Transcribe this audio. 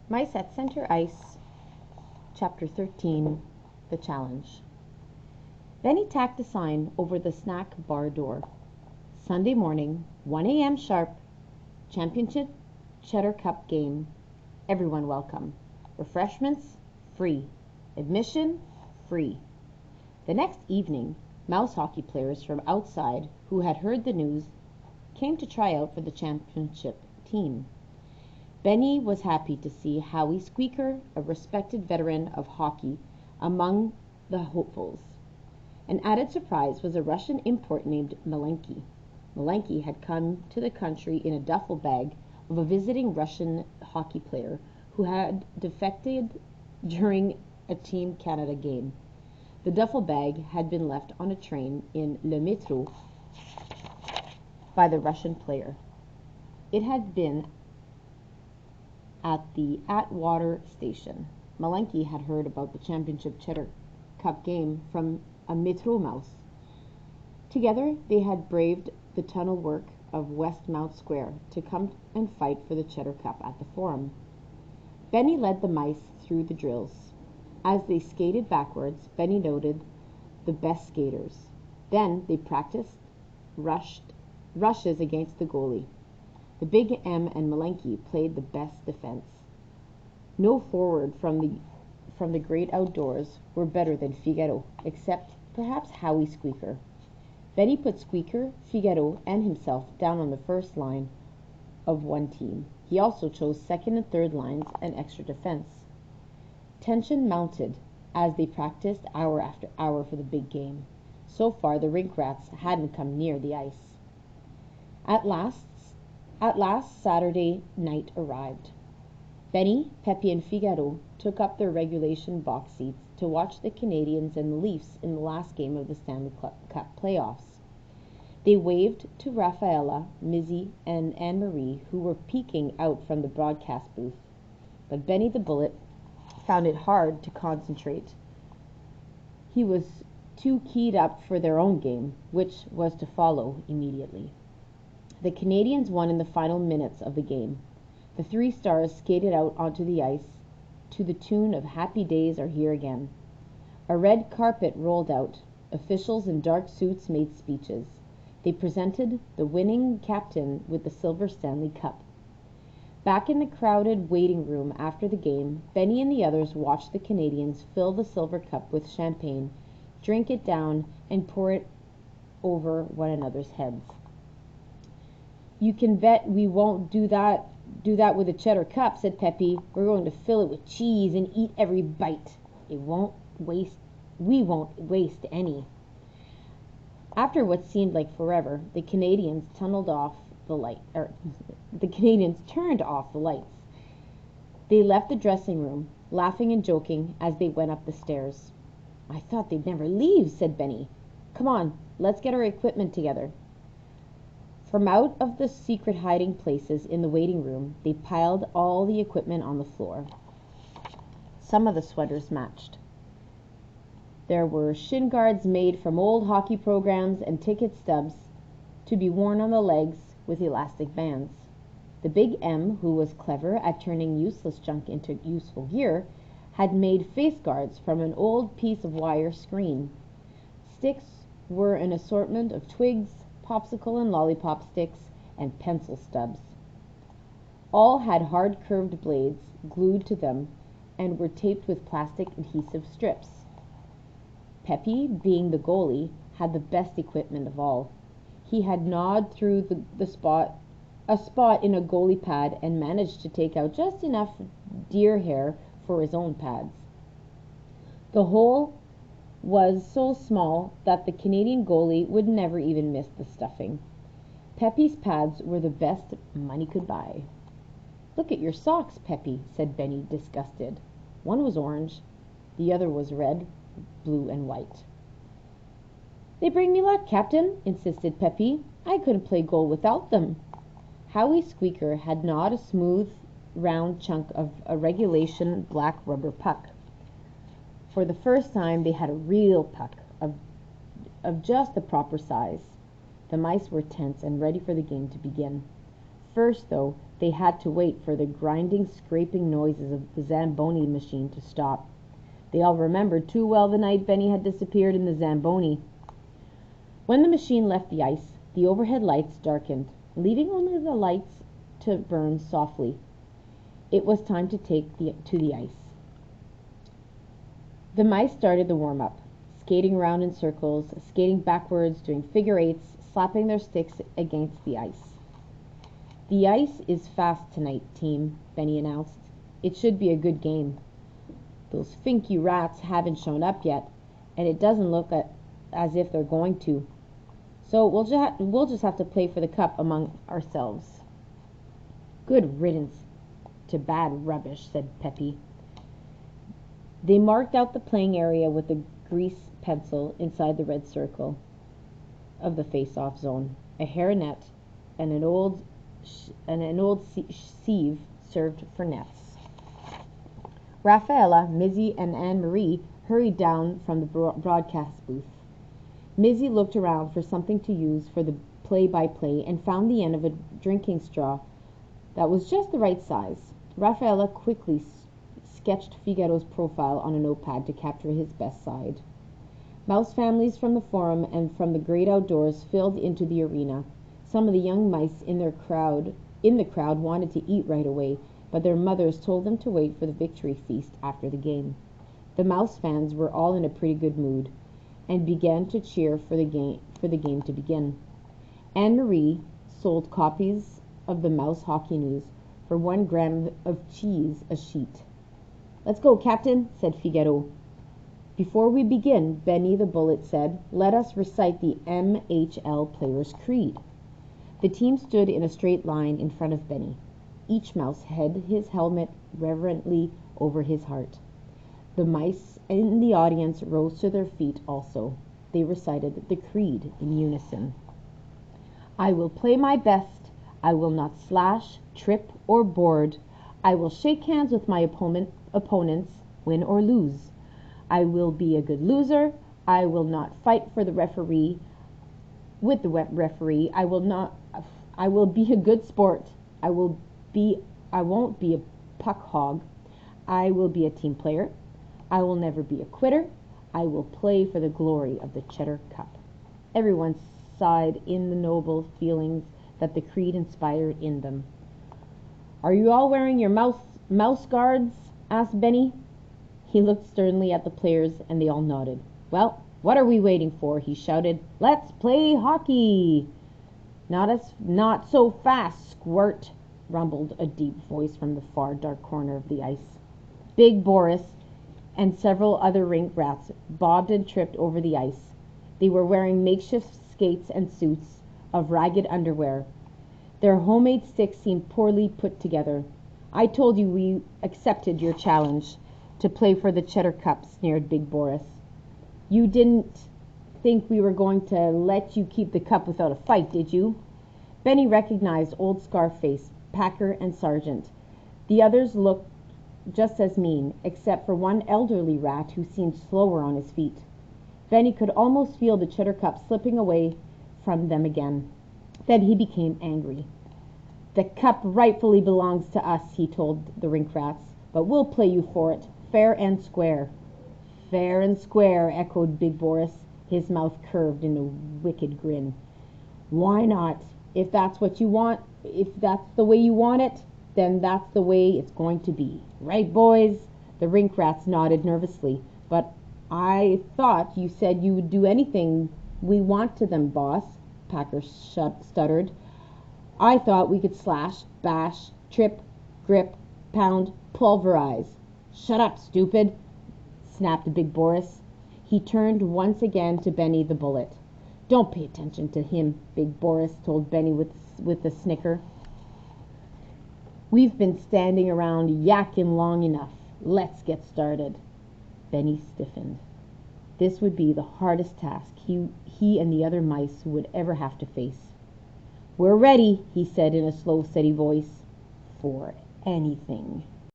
Mice at Center Ice, Chapter 13, The Challenge. Benny tacked a sign over the snack bar door. Sunday morning, 1 a.m. sharp, Championship Cheddar Cup game. Everyone welcome. Refreshments, free. Admission, free. The next evening, mouse hockey players from outside who had heard the news came to try out for the championship team. Benny was happy to see Howie Squeaker, a respected veteran of hockey, among the hopefuls. An added surprise was a Russian import named Malenki. Malenki had come to the country in a duffel bag of a visiting Russian hockey player who had defected during a Team Canada game. The duffel bag had been left on a train in Le Métro by the Russian player. It had been at the Atwater station. Malenki had heard about the Championship Cheddar Cup game from a Métro mouse. Together they had braved the tunnel work of Westmount Square to come and fight for the Cheddar Cup at the Forum. Benny led the mice through the drills. As they skated backwards, Benny noted the best skaters. Then they practiced rushes against the goalie. The Big M and Malenki played the best defense. No forward from the great outdoors were better than Figaro, except perhaps Howie Squeaker. Benny put Squeaker, Figaro, and himself down on the first line of one team. He also chose second and third lines and extra defense. Tension mounted as they practiced hour after hour for the big game. So far, the rink rats hadn't come near the ice. At last, Saturday night arrived. Benny, Pepe, and Figaro took up their regulation box seats to watch the Canadians and the Leafs in the last game of the Stanley Cup playoffs. They waved to Rafaela, Mizzy, and Anne-Marie, who were peeking out from the broadcast booth. But Benny the Bullet found it hard to concentrate. He was too keyed up for their own game, which was to follow immediately. The Canadians won in the final minutes of the game. The three stars skated out onto the ice to the tune of Happy Days Are Here Again. A red carpet rolled out. Officials in dark suits made speeches. They presented the winning captain with the Silver Stanley Cup. Back in the crowded waiting room after the game, Benny and the others watched the Canadians fill the silver cup with champagne, drink it down, and pour it over one another's heads. "You can bet we won't do that with a Cheddar Cup," said Pepe. "We're going to fill it with cheese and eat every bite. We won't waste any." After what seemed like forever, the Canadians turned off the lights. They left the dressing room, laughing and joking as they went up the stairs. "I thought they'd never leave," said Benny. "Come on, let's get our equipment together." From out of the secret hiding places in the waiting room, they piled all the equipment on the floor. Some of the sweaters matched. There were shin guards made from old hockey programs and ticket stubs to be worn on the legs with elastic bands. The Big M, who was clever at turning useless junk into useful gear, had made face guards from an old piece of wire screen. Sticks were an assortment of twigs, popsicle and lollipop sticks, and pencil stubs. All had hard curved blades glued to them and were taped with plastic adhesive strips. Pepe, being the goalie, had the best equipment of all. He had gnawed through a spot in a goalie pad and managed to take out just enough deer hair for his own pads. The hole was so small that the Canadian goalie would never even miss the stuffing. Pepe's pads were the best money could buy. "Look at your socks, Pepe," said Benny, disgusted. One was orange, the other was red, blue, and white. "They bring me luck, Captain," insisted Pepe. "I couldn't play goal without them." Howie Squeaker had gnawed a smooth, round chunk of a regulation black rubber puck. For the first time they had a real puck of just the proper size. The mice were tense and ready for the game to begin. First, though, they had to wait for the grinding, scraping noises of the Zamboni machine to stop. They all remembered too well the night Benny had disappeared in the Zamboni. When the machine left the ice, the overhead lights darkened, leaving only the lights to burn softly. It was time to take to the ice. The mice started the warm-up, skating around in circles, skating backwards, doing figure eights, slapping their sticks against the ice. The ice is fast tonight, team, Benny announced. It should be a good game. Those finky rats haven't shown up yet, and it doesn't look as if they're going to. So we'll just have to play for the cup among ourselves. Good riddance to bad rubbish, said Peppy. They marked out the playing area with a grease pencil inside the red circle of the face-off zone. A hairnet and an old sieve served for nets. Rafaela, Mizzy, and Anne-Marie hurried down from the broadcast booth. Mizzy looked around for something to use for the play-by-play and found the end of a drinking straw that was just the right size. Rafaela quickly sketched Figaro's profile on a notepad to capture his best side. Mouse families from the forum and from the great outdoors filled into the arena. Some of the young mice in the crowd wanted to eat right away, but their mothers told them to wait for the victory feast after the game. The mouse fans were all in a pretty good mood and began to cheer for the game to begin. Anne-Marie sold copies of the Mouse Hockey News for 1 gram of cheese a sheet. "Let's go, Captain," said Figaro. "Before we begin," Benny the Bullet said, "let us recite the MHL Players' Creed." The team stood in a straight line in front of Benny. Each mouse held his helmet reverently over his heart. The mice in the audience rose to their feet also. They recited the creed in unison. "I will play my best. I will not slash, trip, or board. I will shake hands with my opponents, win or lose. I will be a good loser. I will not fight for the referee. With the referee, I will be a good sport. I won't be a puck hog. I will be a team player. I will never be a quitter. I will play for the glory of the Cheddar Cup." Everyone sighed in the noble feelings that the creed inspired in them. "Are you all wearing your mouse guards?" asked Benny. He looked sternly at the players, and they all nodded. "Well, what are we waiting for?" he shouted. "Let's play hockey!" Not so fast, squirt," rumbled a deep voice from the far dark corner of the ice. Big Boris and several other rink rats bobbed and tripped over the ice. They were wearing makeshift skates and suits of ragged underwear. Their homemade sticks seemed poorly put together. "I told you we accepted your challenge to play for the Cheddar Cup," sneered Big Boris. "You didn't think we were going to let you keep the cup without a fight, did you?" Benny recognized Old Scarface, Packer, and Sargent. The others looked just as mean, except for one elderly rat who seemed slower on his feet. Benny could almost feel the Cheddar Cup slipping away from them again. Then he became angry. "The cup rightfully belongs to us," he told the rink rats, "but we'll play you for it, fair and square." "Fair and square," echoed Big Boris, his mouth curved in a wicked grin. "Why not? If that's what you want, if that's the way you want it, then that's the way it's going to be. Right, boys?" The rink rats nodded nervously. "But I thought you said you would do anything we want to them, boss," Packer stuttered. "I thought we could slash, bash, trip, grip, pound, pulverize." "Shut up, stupid," snapped Big Boris. He turned once again to Benny the Bullet. "Don't pay attention to him," Big Boris told Benny with a snicker. "We've been standing around yakking long enough. Let's get started." Benny stiffened. This would be the hardest task he and the other mice would ever have to face. "We're ready," he said in a slow, steady voice, "for anything."